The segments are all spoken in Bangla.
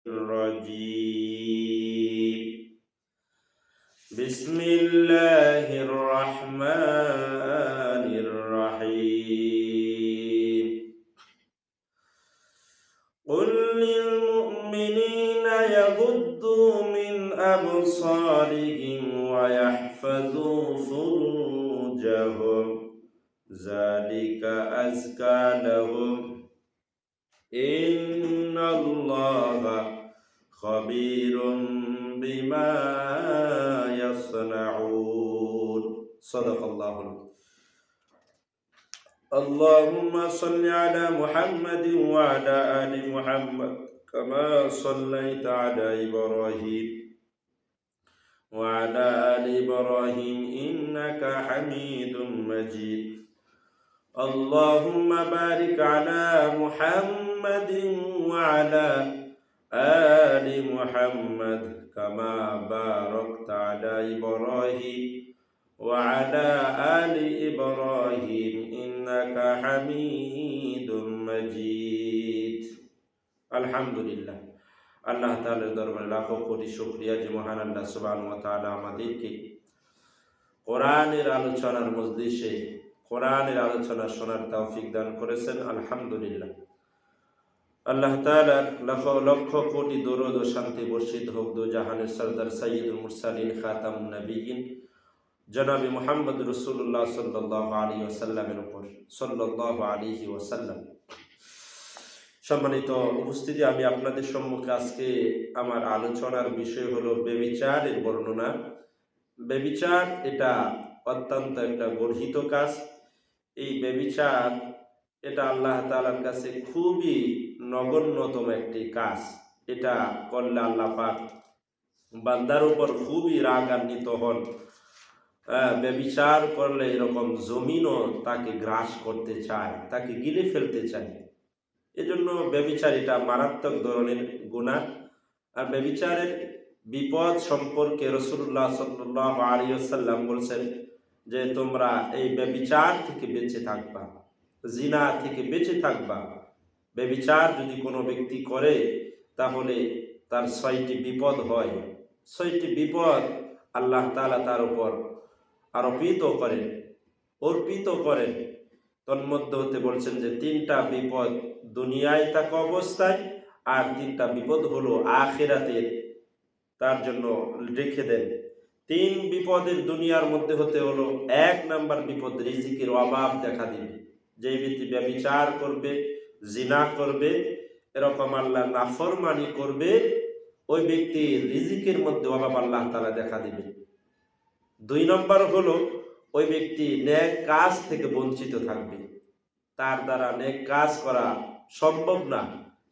الرجيم بسم الله الرحمن الرحيم قل للمؤمنين يغضوا من أبصارهم ويحفظوا فروجهم ذلك أزكى لهم إن الله خبير بما يصنعون صدق الله اللهم صل على محمد وعلى آل محمد كما صليت على إبراهيم وعلى آل إبراهيم إنك حميد مجيد اللهم بارك على محمد وعلى آل محمد كما باركت على إبراهيم وعلى آل إبراهيم إنك حميد مجيد الحمد لله আল্লাহ তাআলার দরবারে লাখো কোটি শুকরিয়া যে মহান আল্লাহ সুবহানাহু ওয়া তাআলা আমাদেরকে কোরআনের আলোচনার মজলিসে কোরআনের আলোচনা শোনার তৌফিক দান করেছেন। আলহামদুলিল্লাহ। আল্লাহ তাআলার লক্ষ কোটি দরুদ ও শান্তি বর্ষিত হোক দু জাহানের সরদার সাইয়্যিদুল মুরসালিন খাতামুন নবিয়্যিন জনাবে মুহাম্মদ রাসূলুল্লাহ সাল্লাল্লাহু আলাইহি ওয়াসাল্লামের উপর সাল্লাল্লাহু আলাইহি ওয়াসাল্লাম। সম্মানিত উপস্থিতি, আমি আপনাদের সম্মুখে আজকে আমার আলোচনার বিষয় হলো ব্যভিচারের বর্ণনা। ব্যভিচার এটা অত্যন্ত একটা গর্হিত কাজ। এই ব্যভিচার এটা আল্লাহ তাআলার কাছে খুবই নগণ্যতম একটি কাজ। এটা করলে আল্লাহ পাক বান্দার উপর খুবই রাগান্বিত হন। ব্যভিচার করলে এরকম জমিনও তাকে গ্রাস করতে চায়, তাকে গিলে ফেলতে চায়। এজন্য ব্যভিচার এটা মারাত্মক ধরনের গুনাহ। আর ব্যভিচারের বিপদ সম্পর্কে রাসূলুল্লাহ সাল্লাল্লাহু আলাইহি ওয়াসাল্লাম বলেছেন যে তোমরা এই ব্যভিচার থেকে বেঁচে থাকবা, জিনা থেকে বেঁচে থাকবা। ব্যভিচার যদি কোনো ব্যক্তি করে তাহলে তার ৬টি বিপদ হয়। ৬টি বিপদ আল্লাহ তাআলা তার উপর অর্পিত করেন। তন্মধ্যে হতে বলছেন যে ৩টা বিপদ দুনিয়ায় থাকা অবস্থায়, আর ৩টা বিপদ হলো আখিরাতের তার জন্য রেখে দেন। ৩ বিপদের দুনিয়ার মধ্যে হতে হলো ১ নাম্বার বিপদ রিজিকের অভাব দেখা দিবে। যে ব্যক্তি ব্যভিচার করবে, জিনা করবে, এরকম আল্লাহর নাফরমানি করবে, ওই ব্যক্তির রিজিকের মধ্যে অভাব আল্লাহ তাআলা দেখা দিবে। ২ নম্বর হলো ওই ব্যক্তি নেক কাজ থেকে বঞ্চিত থাকবে। তার দ্বারা নেক কাজ করা সম্ভব না,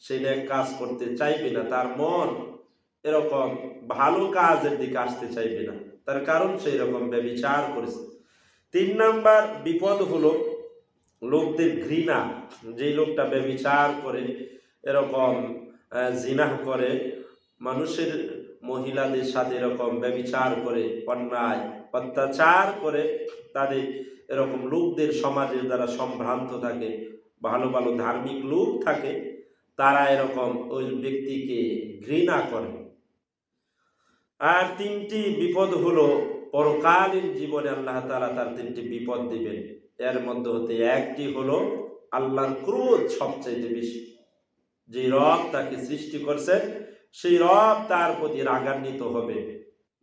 সে নেক কাজ করতে চাইবে না, তার মন এরকম ভালো কাজের দিকে আসতে চাইবে না, তার কারণ সেই রকম ব্যভিচার করেছে। ৩ নাম্বার বিপদ হলো লোকদের ঘৃণা। যে লোকটা ব্যভিচার করে, এরকম জিনাহ করে, মানুষের মহিলাদের সাথে এরকম ব্যভিচার করে, অন্যায় অত্যাচার করে, তাদের এরকম লোকদের সমাজের দ্বারা সম্ভ্রান্ত থাকে, ভালো ভালো ধার্মিক লোক থাকে, তারা এরকম ওই ব্যক্তিকে ঘৃণা করে। আর ৩টি বিপদ হলো পরকালীন জীবনে আল্লাহ তাআলা তার ৩টি বিপদ দিবেন। এর মধ্যে হতে একটি হলো আল্লাহর ক্রোধ সবচেয়ে বেশি। যে রব তাকে সৃষ্টি করছেন সেই রব তার প্রতি রাগান্বিত হবে।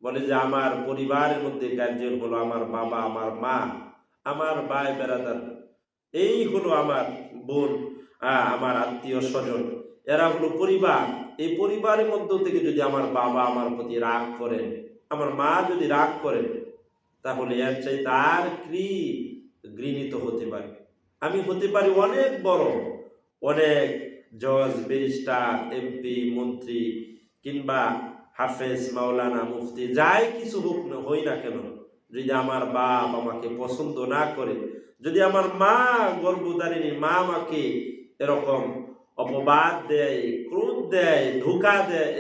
বলে যে আমার পরিবারের মধ্যে গার্জিয়ান হলো আমার বাবা, আমার মা, আমার ভাই বেরাদার, এই হলো আমার বোন, আমার আত্মীয় স্বজন, এরা হলো পরিবার। এই পরিবারের মধ্য থেকে যদি আমার বাবা আমার প্রতি রাগ করেন, আমার মা যদি রাগ করেন, তাহলে এর চাইতে আর কি ঘৃণিত হতে পারে? আমি হতে পারি অনেক বড়, অনেক জজ, ব্যারিস্টার, এমপি, মন্ত্রী কিংবা হাফেজ, মাওলানা, মুফতি, যাই কিছু হোক না হই না কেন, যদি আমার বাপ আমাকে পছন্দ না করে, যদি আমার মা গর্ভধারিণী মা আমাকে এরকম অপবাদ দেয়, ক্রোধ দেয়, ধোঁকা দেয়,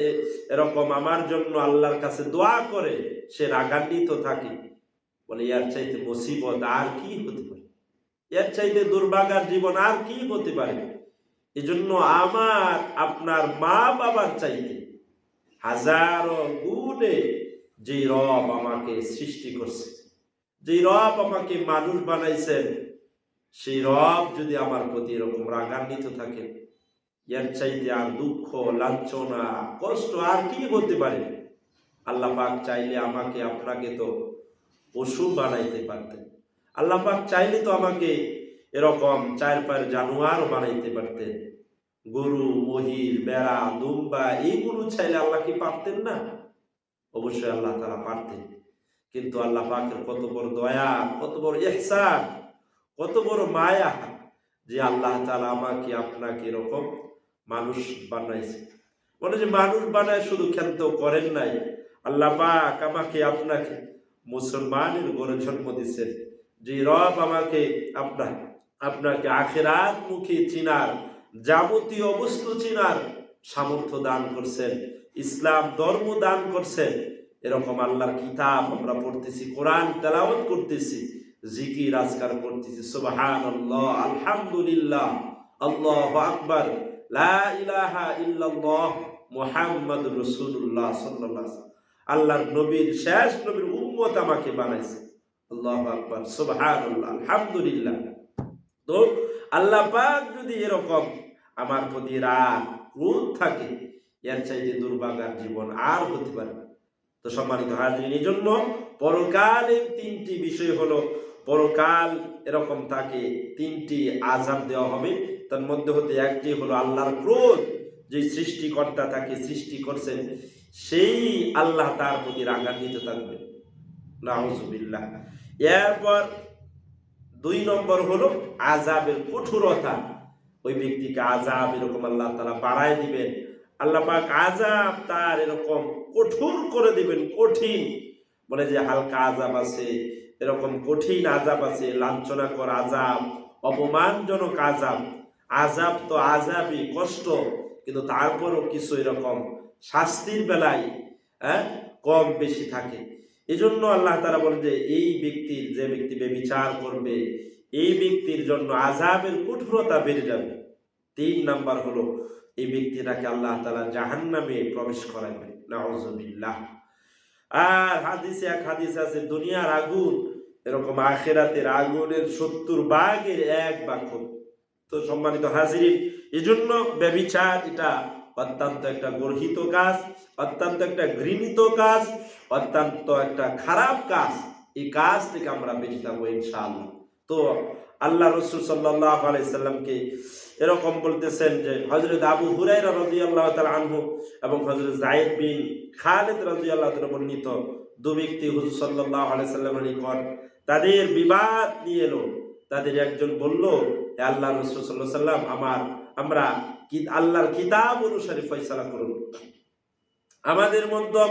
এরকম আমার জন্য আল্লাহর কাছে দোয়া করে, সে রাগান্বিত থাকে, বলে এর চাইতে মুসিবত আর কি হতে পারে? এর চাইতে দুর্ভাগার জীবন আর কি হতে পারে? এজন্য আমার আপনার মা বাবার চাইতে হাজারো গুণে যে রব আমাকে সৃষ্টি করছে, যে রব আমাকে মানুষ বানাইছেন, সেই রব যদি আমার প্রতি এরকম রাগান্বিত থাকে, এর চাইতে আর দুঃখ, লাঞ্ছনা, কষ্ট আর কি হতে পারে? আল্লাহ পাক চাইলে আমাকে আপনাকে তো পশু বানাইতে পারতেন। আল্লাহ পাক চাইলে তো আমাকে এরকম চার পায়ের জানোয়ারও বানাইতে পারতেন। গরু, মহিষ, বেড়া, দুম্বা এইগুলো চাইলে আল্লাহ কি পারতেন না? অবশ্যই আল্লাহ তাআলা পারতেন। কিন্তু আল্লাহ পাকের কত বড় দয়া, কত বড় ইহসান, কত বড় মায়া যে আল্লাহ তাআলা আমাকে আপনাকে এরকম মানুষ বানাইছে। বলে যে মানুষ বানায় শুধু ক্ষান্ত করেন নাই, আল্লাহ পাক আমাকে আপনাকে মুসলমানের ঘরে জন্ম দিচ্ছেন। যে রব আমাকে আপনাকে আখিরাত মুখী চিনার, যাবতীয় বস্তু চিনার সামর্থ্য দান করছেন, ইসলাম ধর্ম দান করছেন। এরকম আল্লাহর কিতাব আমরা পড়তেছি, কোরআন তেলাওয়াত করতেছি, জিকির আজকার করতেছি, সুবহানাল্লাহ, আলহামদুলিল্লাহ, আল্লাহু আকবার, লা ইলাহা ইল্লাল্লাহ, মুহাম্মাদুর রাসূলুল্লাহ সাল্লাল্লাহু আলাইহি ওয়াসাল্লাম। আল্লাহর নবীর, শেষ নবীর উম্মত আমাকে বানাইছে। আল্লাহু আকবার, সুবহানাল্লাহ, আলহামদুলিল্লাহ। তো আল্লাহ পাক যদি এরকম আমার প্রতি রাগ, ক্রোধ থাকে, এর চাইতে দুর্ভাগার জীবন আর হতে পারে না। তো সম্মানিত হাজরিন, এই জন্য পরকালের তিনটি বিষয় হলো, পরকাল এরকম থাকে, তিনটি আযাব দেওয়া হবে। তার মধ্যে হতে একটি হলো আল্লাহর ক্রোধ, যে সৃষ্টিকর্তা তাকে সৃষ্টি করছেন, সেই আল্লাহ তার প্রতি রাগান্বিত থাকবে, নাউযুবিল্লাহ। এরপর 2 নম্বর হলো আযাবের কঠোরতা, ওই ব্যক্তিকে আযাব এরকম আল্লাহ তাআলা বাড়ায় দিবেন। আল্লাহ পাক আযাব তার এরকম কঠোর করে দিবেন, কঠিন। বলে যে হালকা আযাব আছে, এরকম কঠিন আযাব আছে, লাঞ্ছনাকর আযাব, অপমানজনক আযাব। আযাব তো আযাবই, কষ্ট, কিন্তু তারপরও কিছু এরকম শাস্তির বেলায় কম বেশি থাকে। এজন্য আল্লাহ তাআলা বলেন যে এই ব্যক্তির, যে ব্যক্তি ব্যভিচার করবে, এই ব্যক্তির জন্য আযাবের কঠোরতা বেড়ে যাবে। 3 নাম্বার হলো এই ব্যক্তিটাকে আল্লাহ তাআলা জাহান্নামে প্রবেশ করাবেন, নাউযুবিল্লাহ। আর হাদিসে এক হাদিস আছে, দুনিয়ার আগুন এরকম আখিরাতের আগুনের 70 ভাগের 1 ভাগ হবে। তো সম্মানিত হাজিরিন, এজন্য ব্যভিচার এটা অত্যন্ত একটা গর্হিত কাজ, অত্যন্ত একটা ঘৃণিত কাজ, অত্যন্ত একটা খারাপ কাজ। এই কাজ থেকে আমরা বেঁচে থাকবো ইনশাআল্লাহ। তো আল্লাহ রাসূল সাল্লাল্লাহু আলাইহি সাল্লামকে এরকম বলতেছেন যে হযরত আবু হুরায়রা রাদিয়াল্লাহু তাআলা আনহু এবং হযরত যায়েদ বিন খালিদ রাদিয়াল্লাহু তাআলা বর্ণিত 2 ব্যক্তি হুজুর সাল্লাল্লাহু আলাইহি সাল্লামের নিকট তাদের বিবাদ নিয়ে এলো। তাদের একজন বলল, হে আল্লাহর রাসূল সাল্লাল্লাহু আলাইহি সাল্লাম, আমরা আল্লাহর কিতাব অনুসারে ফয়সালা করুন, আমাদের মধ্যে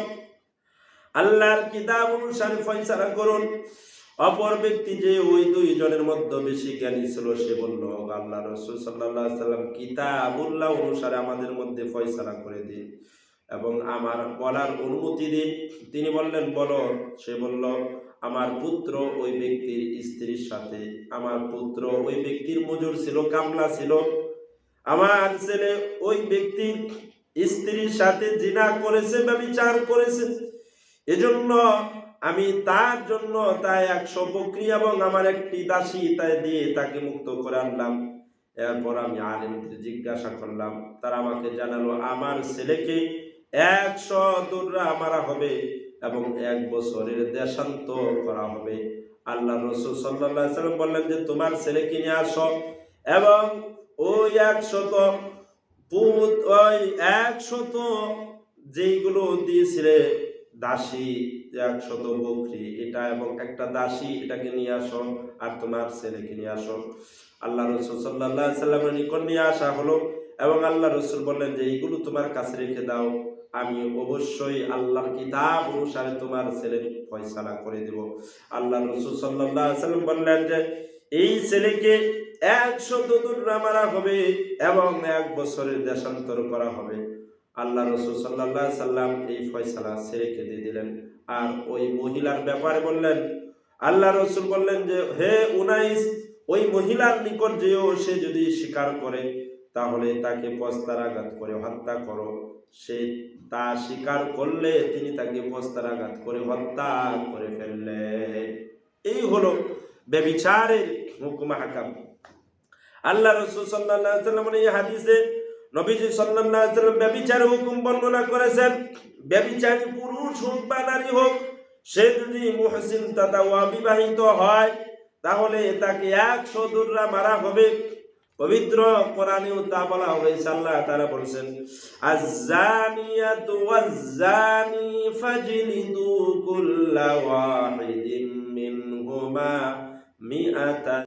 আল্লাহর কিতাব অনুসারে ফয়সালা করুন। অপর ব্যক্তি যে ওই 2 জনের মধ্যে বেশি জ্ঞানী ছিল, সে বলল, আল্লাহর রাসূল সাল্লাল্লাহু আলাইহি সাল্লাম, কিতাবুল্লাহ অনুসারে আমাদের মধ্যে ফয়সালা করে দিন এবং আমার বলার অনুমতি দিন। তিনি বললেন, বলো। সে বলল, আমার পুত্র ওই ব্যক্তির স্ত্রীর সাথে, আমার পুত্র ওই ব্যক্তির মজুর ছিল, কামলা ছিল, আমার ছেলে ওই ব্যক্তির স্ত্রীর সাথে জিনা করেছে, ব্যভিচার করেছে, এজন্য আমি তার জন্য তাই 100 বকরি এবং আমার একটি দাসী তাই দিয়ে তাকে মুক্ত করে আনলাম। এরপর আমি আলেমদের জিজ্ঞাসা করলাম, তারা আমাকে জানালো আমার ছেলেকে 100 দৌড়া মারা হবে এবং 1 বছরের দেশান্তর করা হবে। আল্লাহ রাসূল সাল্লাল্লাহু আলাইহি সাল্লাম বললেন যে তোমার ছেলেকে নিয়ে আসো এবং ওই 100 পুত, ওই 100 যেইগুলো দিয়েছিলে দাসী, 100 বকরি এটা এবং একটা দাসী, এটাকে নিয়ে আসো, আর তোমার ছেলেকে নিয়ে আসো। আল্লাহ রাসূল সাল্লাল্লাহু আলাইহি সাল্লামের নিকট নিয়ে আসা হলো এবং আল্লাহ রাসূল বললেন যে এইগুলো তোমার কাছে রেখে দাও, আমি অবশ্যই আল্লাহর কিতাব অনুসারে তোমার ছেলের ফয়সালা করে দেব। আল্লাহ রাসূল সাল্লাল্লাহু আলাইহি সাল্লাম বললেন যে এই ছেলেকে 100 দৌড়া মারা হবে এবং 1 বছরের দেশান্তর করা হবে। আল্লাহ রাসূল সাল্লাল্লাহু আলাইহি সাল্লাম এই ফয়সালা ছেলেকে দিয়ে দিলেন। আর ওই মহিলার ব্যাপারে বললেন, আল্লাহ রাসূল বললেন যে হে উনাইস, ওই মহিলার নিকট যেও, সে যদি স্বীকার করে তাহলে তাকে বস্ত্রাঘাত করে হত্যা করো। সে তা স্বীকার করলে তিনি তাকে বস্ত্রাঘাত করে হত্যা করে ফেললেন। এই হলো ব্যভিচারের হুকুম হাকাম। আল্লাহ রাসূল সাল্লাল্লাহু আলাইহি ওয়াসাল্লাম এই হাদিসে নবীজি সাল্লাল্লাহু আলাইহি ওয়াসাল্লাম ব্যভিচারের হুকুম বর্ণনা করেছেন। ব্যভিচারী পুরুষ হোক বা নারী হোক, সে যদি মুহসিন তথা বিবাহিত হয় তাহলে তাকে 100 দুররা মারা হবে। পবিত্র কোরআনেও তা বলা হয়েছে। আল্লাহ তাআলা বলেছেন, আয-যানিয়াতু ওয়াজ-যানি ফাজলিদু কুল্লা ওয়াহিদিন মিনহুমা মিআতা